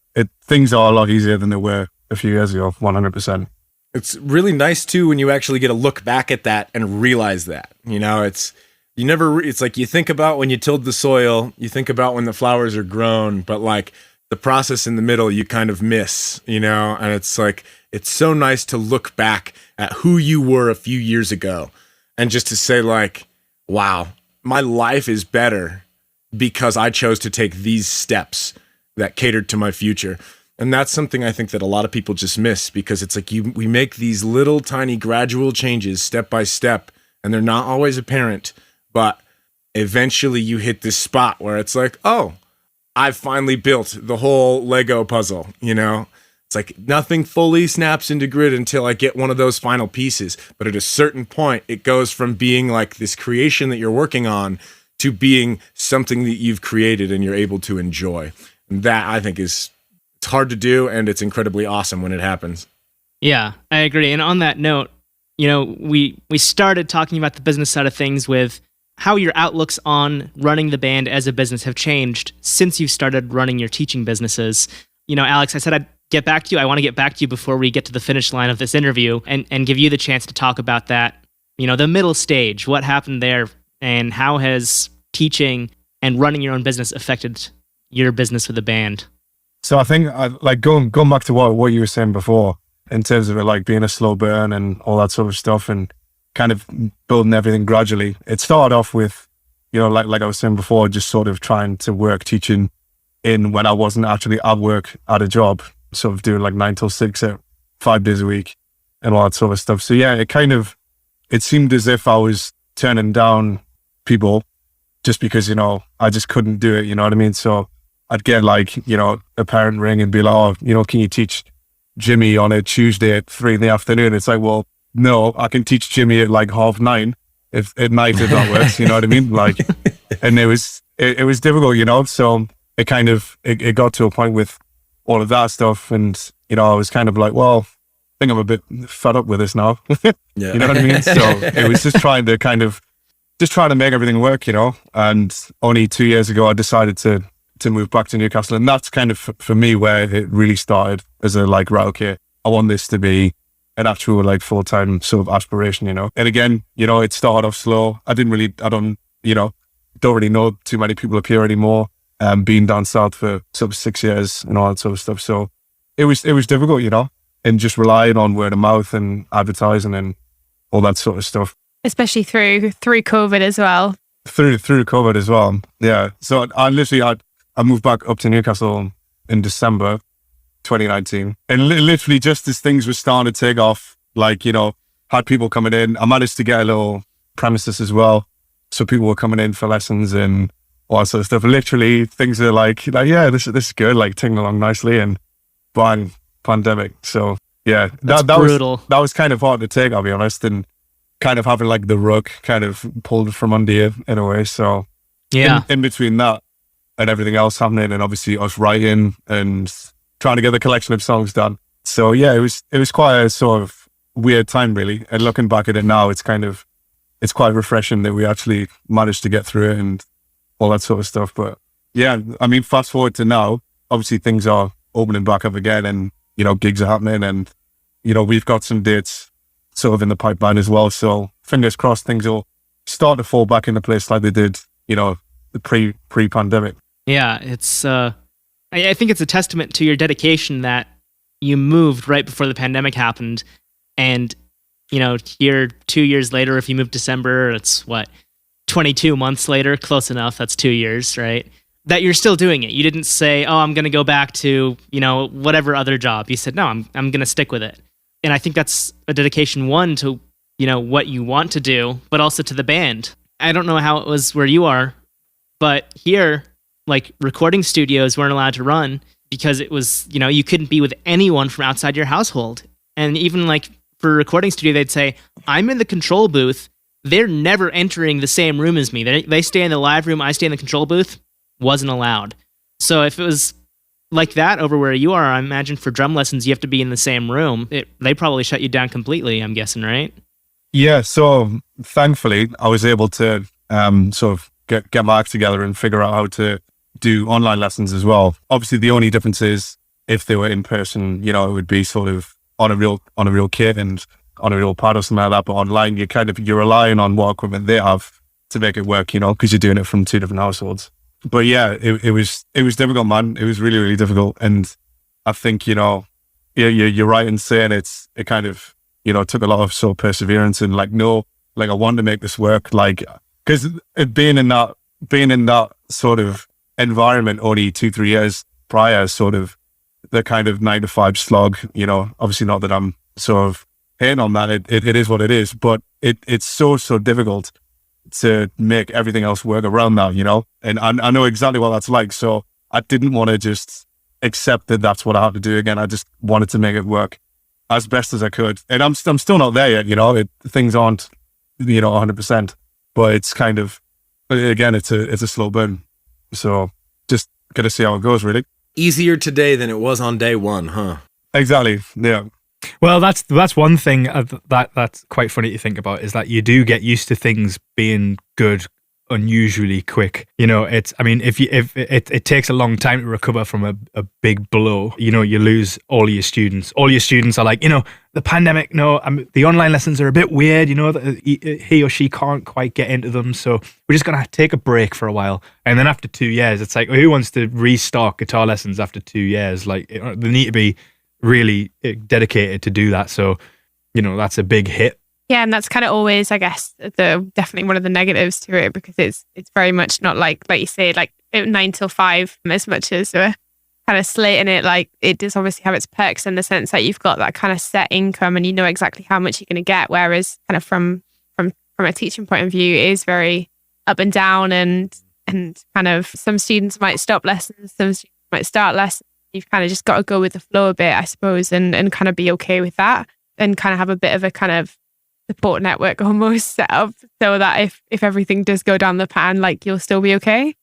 things are a lot easier than they were a few years ago, 100%. It's really nice too when you actually get to look back at that and realize that, it's like, you think about when you tilled the soil, you think about when the flowers are grown, but like the process in the middle, you kind of miss, and it's like, it's so nice to look back at who you were a few years ago and just to say like, wow, my life is better because I chose to take these steps that catered to my future. And that's something I think that a lot of people just miss, because it's like we make these little tiny gradual changes step by step, and they're not always apparent, but eventually you hit this spot where it's like, oh, I've finally built the whole Lego puzzle, It's like nothing fully snaps into grid until I get one of those final pieces. But at a certain point, it goes from being like this creation that you're working on to being something that you've created and you're able to enjoy. And that, I think, it's hard to do, and it's incredibly awesome when it happens. Yeah, I agree. And on that note, we started talking about the business side of things with how your outlooks on running the band as a business have changed since you've started running your teaching businesses. Alex, I said I'd get back to you. I want to get back to you before we get to the finish line of this interview and give you the chance to talk about that, the middle stage, what happened there, and how has teaching and running your own business affected your business with the band? So I think like going back to what you were saying before in terms of it like being a slow burn and all that sort of stuff and kind of building everything gradually. It started off with, like I was saying before, just sort of trying to work teaching in when I wasn't actually at work at a job, sort of doing like 9 till 6 5 days a week and all that sort of stuff. So yeah, it seemed as if I was turning down people just because, I just couldn't do it, you know what I mean? So I'd get like, a parent ring and be like, oh, can you teach Jimmy on a Tuesday at 3 p.m? It's like, well, no, I can teach Jimmy at like 9:30 at night if that works, you know what I mean? Like, and it was difficult, so it kind of, it got to a point with all of that stuff. And, I was kind of like, well, I think I'm a bit fed up with this now. Yeah. You know what I mean? So it was just trying to make everything work, and only 2 years ago, I decided to move back to Newcastle. And that's kind of for me where it really started as a like, right, okay, I want this to be an actual like full-time sort of aspiration, And again, it started off slow. I don't really know too many people up here anymore. Being down south for sort of 6 years and all that sort of stuff. So it was difficult, and just relying on word of mouth and advertising and all that sort of stuff. Especially through COVID as well. Through COVID as well. Yeah. So I moved back up to Newcastle in December 2019. And literally just as things were starting to take off, like, had people coming in. I managed to get a little premises as well. So people were coming in for lessons and all that sort of stuff. Literally things are like yeah, this is good, like ticking along nicely, and bang, pandemic. So yeah, that brutal. That was kind of hard to take, I'll be honest, and kind of having like the rug kind of pulled from under you in a way. So yeah, in between that and everything else happening, and obviously us writing and trying to get the collection of songs done. So yeah, it was quite a sort of weird time really. And looking back at it now, it's quite refreshing that we actually managed to get through it and all that sort of stuff. But yeah, I mean, fast forward to now, obviously things are opening back up again, and gigs are happening, and we've got some dates sort of in the pipeline as well. So fingers crossed things will start to fall back into place like they did, the pre-pandemic. Yeah, it's I think it's a testament to your dedication that you moved right before the pandemic happened, and here 2 years later, if you moved December, it's 22 months later, close enough, that's 2 years, right? That you're still doing it. You didn't say, oh, I'm going to go back to, whatever other job. You said, no, I'm going to stick with it. And I think that's a dedication, one, to, what you want to do, but also to the band. I don't know how it was where you are, but here, like, recording studios weren't allowed to run because it was, you couldn't be with anyone from outside your household. And even like for a recording studio, they'd say, I'm in the control booth. They're never entering the same room as me. They stay in the live room. I stay in the control booth. Wasn't allowed. So if it was like that over where you are, I imagine for drum lessons, you have to be in the same room. They probably shut you down completely, I'm guessing, right? Yeah. So thankfully, I was able to sort of get my act together and figure out how to do online lessons as well. Obviously, the only difference is if they were in person, it would be sort of on a real kit and on a real pad or something like that. But online, you're relying on what equipment they have to make it work, because you're doing it from two different households. But yeah, it was difficult, man. It was really, really difficult. And I think, you're right in saying it kind of, took a lot of sort of perseverance and like, no, like I wanted to make this work. Like, cause being in that sort of environment only 2-3 years prior, sort of the kind of 9-to-5 slog, obviously not that I'm sort of hating on that. It is what it is, but it's so difficult to make everything else work around that, and I know exactly what that's like. So I didn't want to just accept that that's what I had to do again. I just wanted to make it work as best as I could. And I'm still not there yet, things aren't, 100%, but it's kind of, But again, it's a slow burn. So just got to see how it goes, really. Easier today than it was on day one, huh? Exactly. Yeah. Well, that's one thing that's quite funny to think about, is that you do get used to things being good unusually quick. You know, if it takes a long time to recover from a big blow, you know, you lose all your students. All your students are like, you know, the pandemic, the online lessons are a bit weird, you know, he or she can't quite get into them. So we're just going to take a break for a while. And then after 2 years, it's like, who wants to restart guitar lessons after 2 years? Like, they need to be really dedicated to do that. So, you know, that's a big hit. Yeah, and that's kind of always, I guess, definitely one of the negatives to it, because it's very much not like you say, like 9 till 5, as much as we're kind of slating it. Like, it does obviously have its perks in the sense that you've got that kind of set income and you know exactly how much you're going to get. Whereas kind of from a teaching point of view, it is very up and down, and kind of some students might stop lessons, some students might start lessons. You've kind of just got to go with the flow a bit, I suppose, and kind of be okay with that, and kind of have a bit of a kind of support network almost set up, so that if everything does go down the pan, like, you'll still be okay.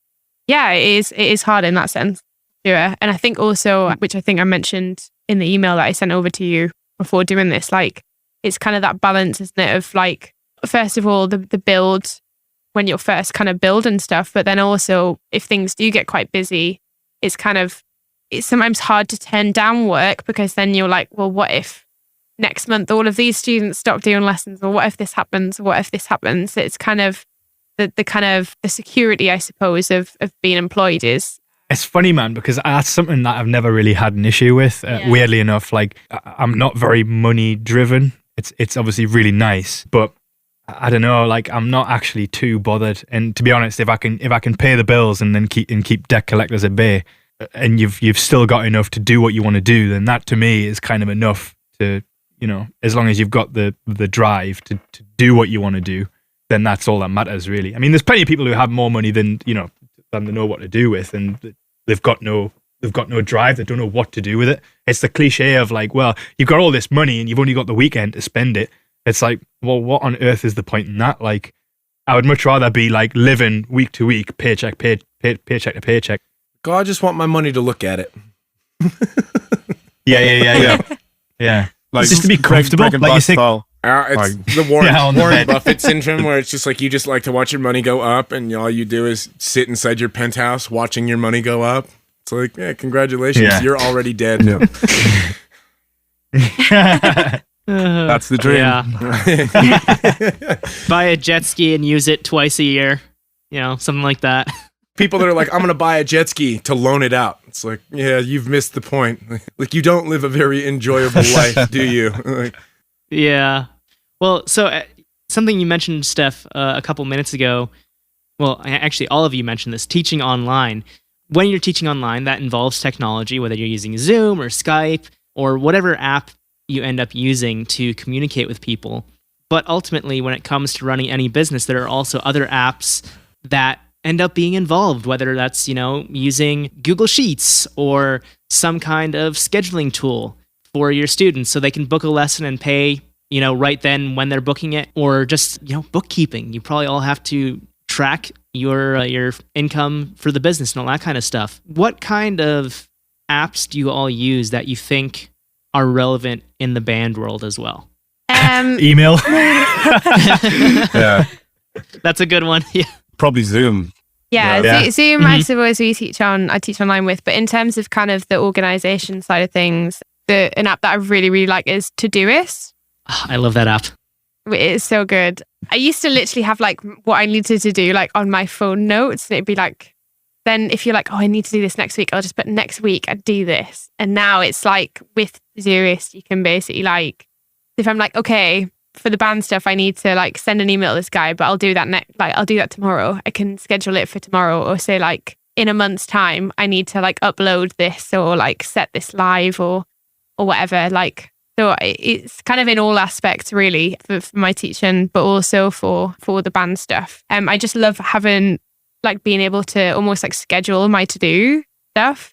Yeah, it is hard in that sense. Yeah. And I think also, which I think I mentioned in the email that I sent over to you before doing this, like, it's kind of that balance, isn't it, of like, first of all, the build when you're first kind of building stuff, but then also if things do get quite busy, it's sometimes hard to turn down work, because then you're like, well, what if next month all of these students stop doing lessons, or what if this happens, or what if this happens? It's kind of the security, I suppose, of being employed is. It's funny, man, because that's something that I've never really had an issue with. Weirdly enough, like, I'm not very money driven. It's obviously really nice, but I don't know, like, I'm not actually too bothered. And to be honest, if I can pay the bills and then keep debt collectors at bay, and you've still got enough to do what you want to do, then that to me is kind of enough to, you know, as long as you've got the drive to do what you want to do, then that's all that matters, really. I mean, there's plenty of people who have more money than they know what to do with, and they've got no drive. They don't know what to do with it. It's the cliche of like, well, you've got all this money and you've only got the weekend to spend it. It's like, well, what on earth is the point in that? Like, I would much rather be like living week to week, paycheck to paycheck. God, I just want my money to look at it. Yeah. Like, it's just to be comfortable. Breaking like you say, It's the Warren bed. Buffett syndrome, where it's just like you just like to watch your money go up, and all you do is sit inside your penthouse watching your money go up. It's like, yeah, congratulations, you're already dead. Yeah. That's the dream. Yeah. Buy a jet ski and use it twice a year. You know, something like that. People that are like, I'm going to buy a jet ski to loan it out. It's like, yeah, you've missed the point. Like, you don't live a very enjoyable life, do you? Like, yeah. Well, so something you mentioned, Steph, a couple minutes ago. Well, actually, all of you mentioned this, teaching online. When you're teaching online, that involves technology, whether you're using Zoom or Skype or whatever app you end up using to communicate with people. But ultimately, when it comes to running any business, there are also other apps that end up being involved, whether that's, using Google Sheets or some kind of scheduling tool for your students so they can book a lesson and pay, right then when they're booking it, or just, bookkeeping. You probably all have to track your income for the business and all that kind of stuff. What kind of apps do you all use that you think are relevant in the band world as well? Email. Yeah. That's a good one. Yeah. Probably Zoom. Yeah. Zoom, I suppose I teach online with, but in terms of kind of the organization side of things, an app that I really, really like is Todoist. Oh, I love that app. It is so good. I used to literally have like what I needed to do like on my phone notes, and it'd be like, then if you're like, oh, I need to do this next week, I'll just put next week I do this. And now it's like with Todoist, you can basically like, if I'm like, okay, for the band stuff, I need to like send an email to this guy, but I'll do that I'll do that tomorrow. I can schedule it for tomorrow, or say like in a month's time, I need to like upload this or like set this live or whatever. Like, so it's kind of in all aspects really for my teaching, but also for the band stuff. I just love having like being able to almost like schedule my to-do stuff.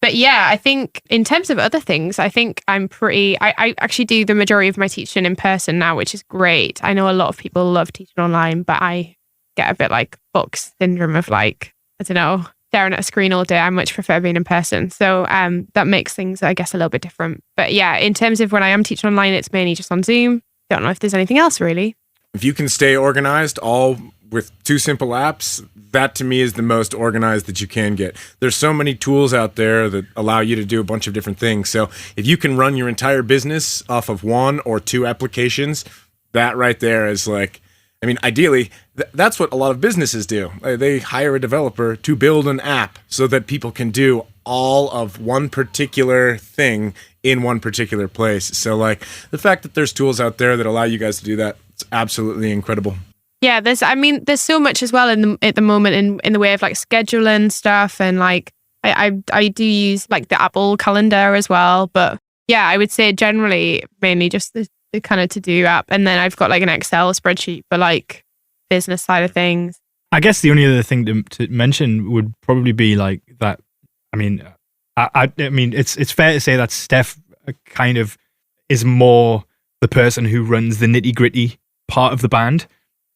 But yeah, I think in terms of other things, I think I actually do the majority of my teaching in person now, which is great. I know a lot of people love teaching online, but I get a bit like Fox syndrome of like, I don't know, staring at a screen all day. I much prefer being in person. So that makes things, I guess, a little bit different. But yeah, in terms of when I am teaching online, it's mainly just on Zoom. Don't know if there's anything else really. If you can stay organized all with 2 simple apps, that to me is the most organized that you can get. There's so many tools out there that allow you to do a bunch of different things. So if you can run your entire business off of 1 or 2 applications, that right there is like, I mean, ideally, that's what a lot of businesses do. They hire a developer to build an app so that people can do all of one particular thing in one particular place. So like the fact that there's tools out there that allow you guys to do that, it's absolutely incredible. Yeah, there's so much as well at the moment in the way of like scheduling stuff, and like I do use like the Apple calendar as well. But yeah, I would say generally mainly just the kind of to-do app, and then I've got like an Excel spreadsheet for like business side of things. I guess the only other thing to mention would probably be like that. I mean, I mean, it's fair to say that Steph kind of is more the person who runs the nitty-gritty part of the band.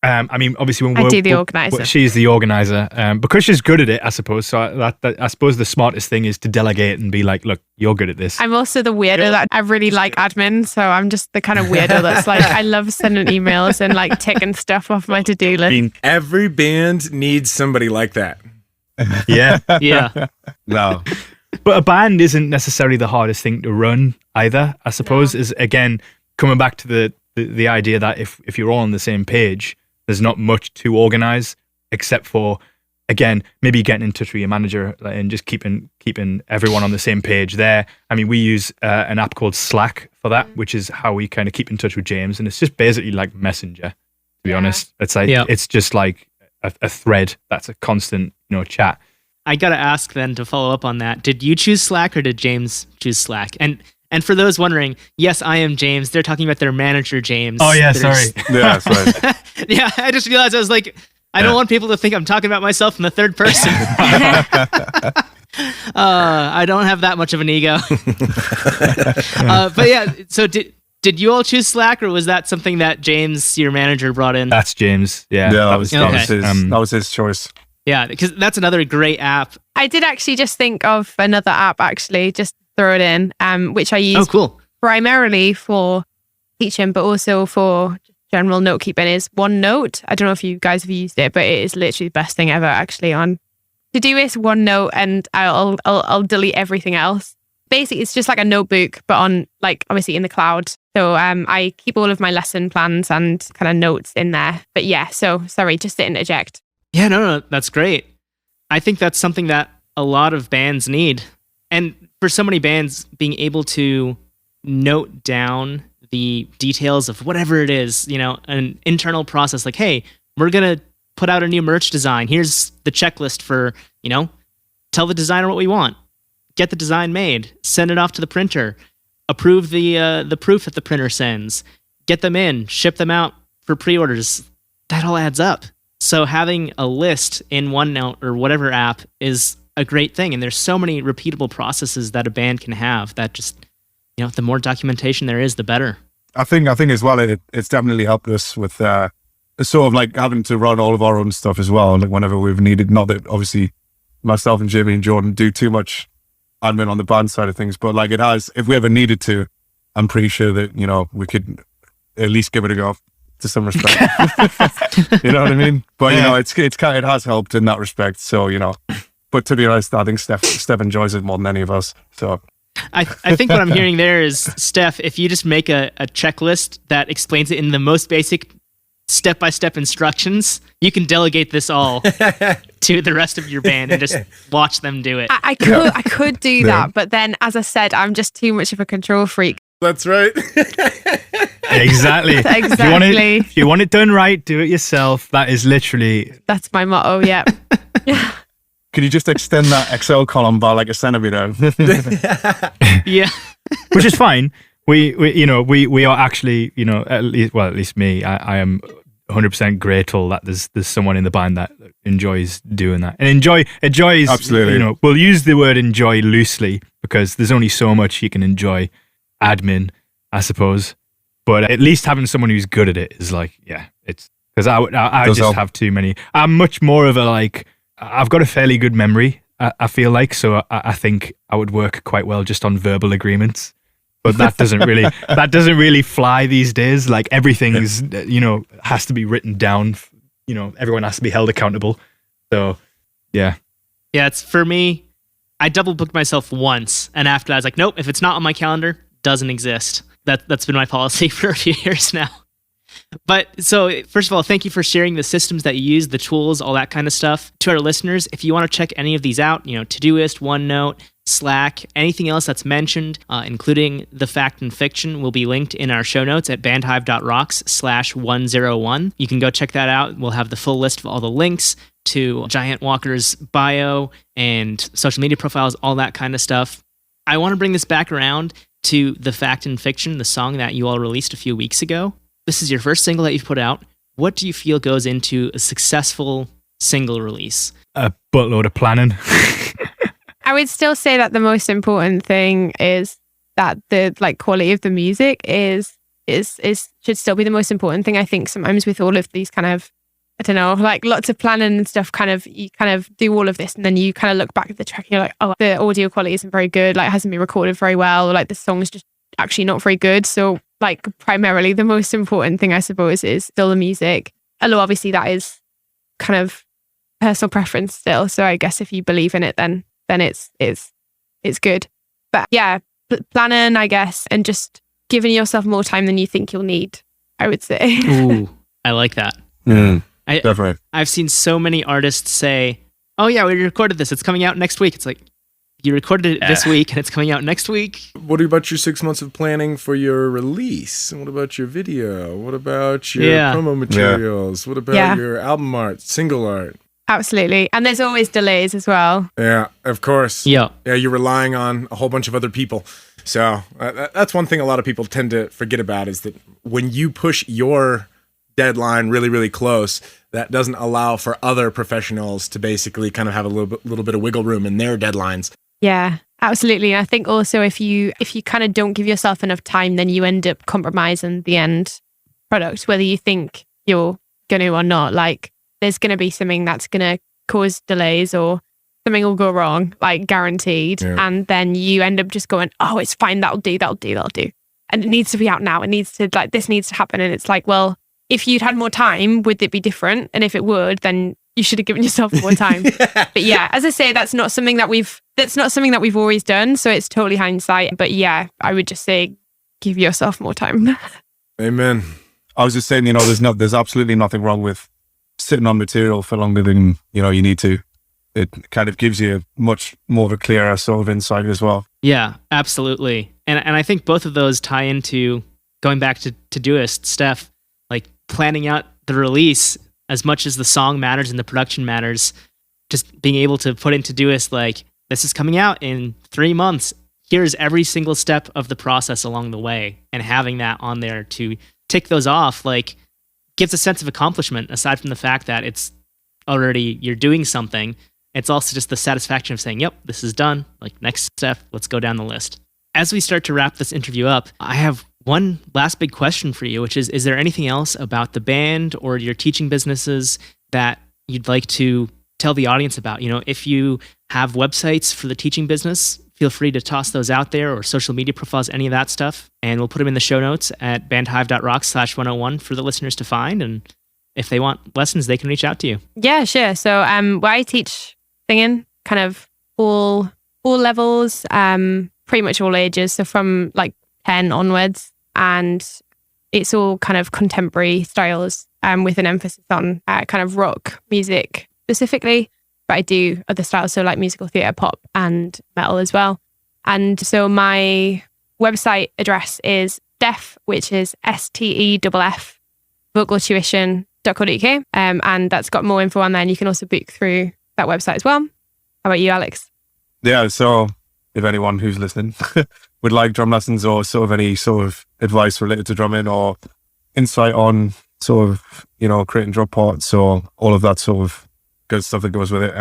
I mean, obviously, when I do the organizer. She's the organizer because she's good at it, I suppose. So that I suppose the smartest thing is to delegate and be like, "Look, you're good at this." I'm also the weirdo that I really like admin, so I'm just the kind of weirdo that's like, I love sending emails and like ticking stuff off my to-do list. Every band needs somebody like that. Yeah, Yeah. No. but a band isn't necessarily the hardest thing to run either. I suppose is again coming back to the idea that if you're all on the same page, there's not much to organize except for, again, maybe getting in touch with your manager and just keeping everyone on the same page there. I mean, we use an app called Slack for that, which is how we kind of keep in touch with James. And it's just basically like Messenger, to be honest. It's like, it's just like a thread that's a constant, chat. I got to ask then to follow up on that. Did you choose Slack or did James choose Slack? And for those wondering, yes, I am James. They're talking about their manager, James. Oh, yeah, sorry. Yeah, sorry. Yeah, I just realized I was like, I don't want people to think I'm talking about myself in the third person. I don't have that much of an ego. But yeah, so did you all choose Slack, or was that something that James, your manager, brought in? That's James. Yeah, that was his choice. Yeah, because that's another great app. I did actually just think of another app, actually, just throw it in, which I use primarily for teaching, but also for general note keeping, is OneNote. I don't know if you guys have used it, but it is literally the best thing ever, actually, on Todoist, OneNote, and I'll delete everything else. Basically, it's just like a notebook, but on like obviously in the cloud. So I keep all of my lesson plans and kind of notes in there. But yeah, so sorry, just to interject. Yeah, no, that's great. I think that's something that a lot of bands need. And for so many bands, being able to note down the details of whatever it is, an internal process like, hey, we're going to put out a new merch design. Here's the checklist for, tell the designer what we want, get the design made, send it off to the printer, approve the proof that the printer sends, get them in, ship them out for pre-orders. That all adds up. So having a list in OneNote or whatever app is a great thing. And there's so many repeatable processes that a band can have that just, the more documentation there is, the better. I think as well, it's definitely helped us with sort of like having to run all of our own stuff as well. Like whenever we've needed, not that obviously myself and Jimmy and Jordan do too much admin on the band side of things, but like it has, if we ever needed to, I'm pretty sure that, we could at least give it a go to some respect. You know what I mean? But, it has helped in that respect. So, but to be honest, I think Steph enjoys it more than any of us. So I think what I'm hearing there is, Steph, if you just make a checklist that explains it in the most basic step-by-step instructions, you can delegate this all to the rest of your band and just watch them do it. I could do that, but then, as I said, I'm just too much of a control freak. That's right. Exactly. If you want it done right, do it yourself. That is literally... That's my motto, yeah. Could you just extend that Excel column by like a centimeter? Yeah. Which is fine. We are actually, at least me, I am 100% grateful that there's someone in the band that enjoys doing that. And enjoys, absolutely. We'll use the word enjoy loosely because there's only so much you can enjoy admin, I suppose. But at least having someone who's good at it is like, yeah, because I Does just help. have too many. I'm much more of a like, I've got a fairly good memory, I feel like, so I think I would work quite well just on verbal agreements. But that doesn't really fly these days. Like everything is, has to be written down. Everyone has to be held accountable. So, yeah. Yeah, it's for me. I double booked myself once, and after that, I was like, nope. If it's not on my calendar, doesn't exist. That's been my policy for a few years now. But so, first of all, thank you for sharing the systems that you use, the tools, all that kind of stuff. To our listeners, if you want to check any of these out, Todoist, OneNote, Slack, anything else that's mentioned, including the fact and fiction, will be linked in our show notes at bandhive.rocks/101. You can go check that out. We'll have the full list of all the links to Giant Walker's bio and social media profiles, all that kind of stuff. I want to bring this back around to the fact and fiction, the song that you all released a few weeks ago. This is your first single that you've put out. What do you feel goes into a successful single release? A buttload of planning. I would still say that the most important thing is that the quality of the music is should still be the most important thing. I think sometimes with all of these kind of, I don't know, like lots of planning and stuff, you kind of do all of this and then you kind of look back at the track and you're like, oh, the audio quality isn't very good, like it hasn't been recorded very well, or like the song's just actually not very good. So like primarily the most important thing I suppose is still the music. Although obviously that is kind of personal preference still. So I guess if you believe in it then it's good. But yeah, planning, I guess, and just giving yourself more time than you think you'll need, I would say. Ooh, I like that. Definitely. I've seen so many artists say, oh yeah, we recorded this, it's coming out next week. It's like, you recorded it this week and it's coming out next week. What about your 6 months of planning for your release? And what about your video? What about your promo materials? What about your album art, single art? Absolutely. And there's always delays as well. Yeah, of course. Yeah, you're relying on a whole bunch of other people. So that's one thing a lot of people tend to forget about, is that when you push your deadline really, really close, that doesn't allow for other professionals to basically kind of have a little bit of wiggle room in their deadlines. Yeah, absolutely. And I think also if you kind of don't give yourself enough time, then you end up compromising the end product, whether you think you're going to or not. Like there's going to be something that's going to cause delays or something will go wrong, like guaranteed. Yeah. And then you end up just going, oh, it's fine. That'll do. And it needs to be out now. It needs to this needs to happen. And it's like, well, if you'd had more time, would it be different? And if it would, then you should have given yourself more time. But yeah, as I say, that's not something that we've always done. So it's totally hindsight. But yeah, I would just say, give yourself more time. Amen. I was just saying, there's absolutely nothing wrong with sitting on material for longer than, you need to. It kind of gives you much more of a clearer sort of insight as well. Yeah, absolutely. And I think both of those tie into going back to Todoist, Steph, like planning out the release as much as the song matters and the production matters. Just being able to put into Todoist, like, this is coming out in 3 months. Here's every single step of the process along the way. And having that on there to tick those off, like, gives a sense of accomplishment, aside from the fact that it's already, you're doing something. It's also just the satisfaction of saying, yep, this is done. Like, next step, let's go down the list. As we start to wrap this interview up, I have one last big question for you, which is there anything else about the band or your teaching businesses that you'd like to tell the audience about? If you have websites for the teaching business, feel free to toss those out there, or social media profiles, any of that stuff. And we'll put them in the show notes at bandhive.rocks/101 for the listeners to find. And if they want lessons, they can reach out to you. Yeah, sure. So I teach singing, kind of all levels, pretty much all ages. So from like 10 onwards. And it's all kind of contemporary styles with an emphasis on kind of rock music specifically. But I do other styles, so like musical theatre, pop and metal as well. And so my website address is Steph, which is STEFF, vocaltuition.co.uk. And that's got more info on there. And you can also book through that website as well. How about you, Alex? Yeah, so if anyone who's listening would like drum lessons or sort of any sort of advice related to drumming or insight on sort of, creating drum parts or all of that sort of good stuff that goes with it,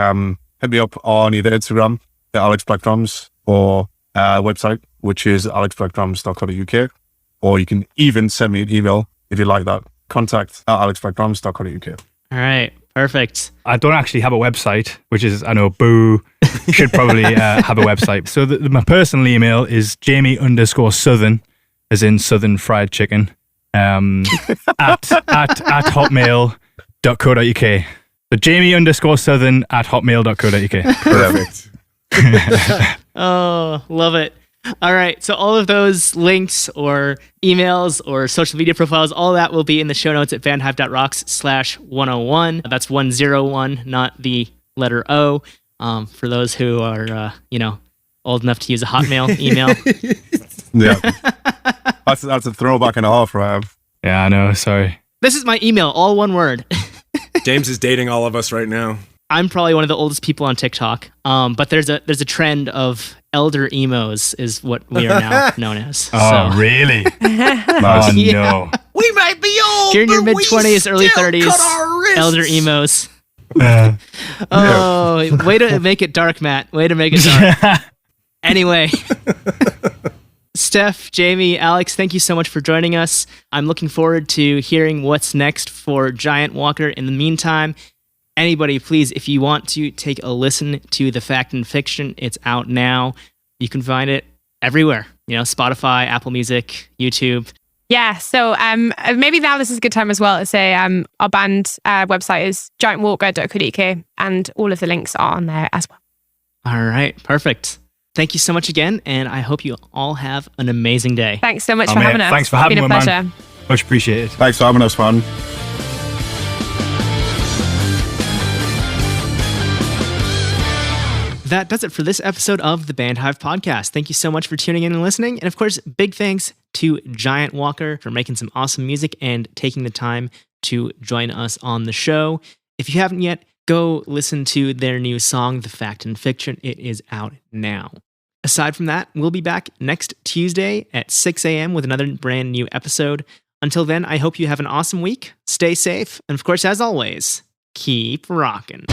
hit me up on either Instagram at Alex Black Drums or website, which is alexblackdrums.co.uk, or you can even send me an email if you like that contact@alexblackdrums.co.uk. All right, perfect. I don't actually have a website, which is, I know, boo, should probably have a website. So my personal email is Jamie_Southern, as in Southern Fried Chicken, at hotmail.co.uk. So Jamie_Southern at hotmail.co.uk. Perfect. Oh, love it. All right. So all of those links or emails or social media profiles, all that will be in the show notes at bandhive.rocks/101. That's 101, not the letter O. For those who are, old enough to use a Hotmail email. Yeah. That's a throwback and a half, right? Yeah, I know. Sorry. This is my email, all one word. James is dating all of us right now. I'm probably one of the oldest people on TikTok. But there's a trend of elder emos is what we are now known as. Oh, really? Oh, no. We might be old. If you're in your mid-20s, early 30s, elder emos. Way to make it dark, Matt. Way to make it dark. Anyway. Steph, Jamie, Alex, thank you so much for joining us. I'm looking forward to hearing what's next for Giant Walker. In the meantime, anybody, please, if you want to take a listen to The Fact and Fiction, it's out now. You can find it everywhere. Spotify, Apple Music, YouTube. Yeah, so maybe now this is a good time as well to say our band website is giantwalker.co.uk and all of the links are on there as well. All right, perfect. Thank you so much again, and I hope you all have an amazing day. Thanks so much for having us. Thanks for having me, man. Pleasure. Much appreciated. Thanks for having us, man. That does it for this episode of the Band Hive podcast. Thank you so much for tuning in and listening. And of course, big thanks to Giant Walker for making some awesome music and taking the time to join us on the show. If you haven't yet, go listen to their new song, The Fact and Fiction. It is out now. Aside from that, we'll be back next Tuesday at 6 a.m. with another brand new episode. Until then, I hope you have an awesome week. Stay safe. And of course, as always, keep rocking.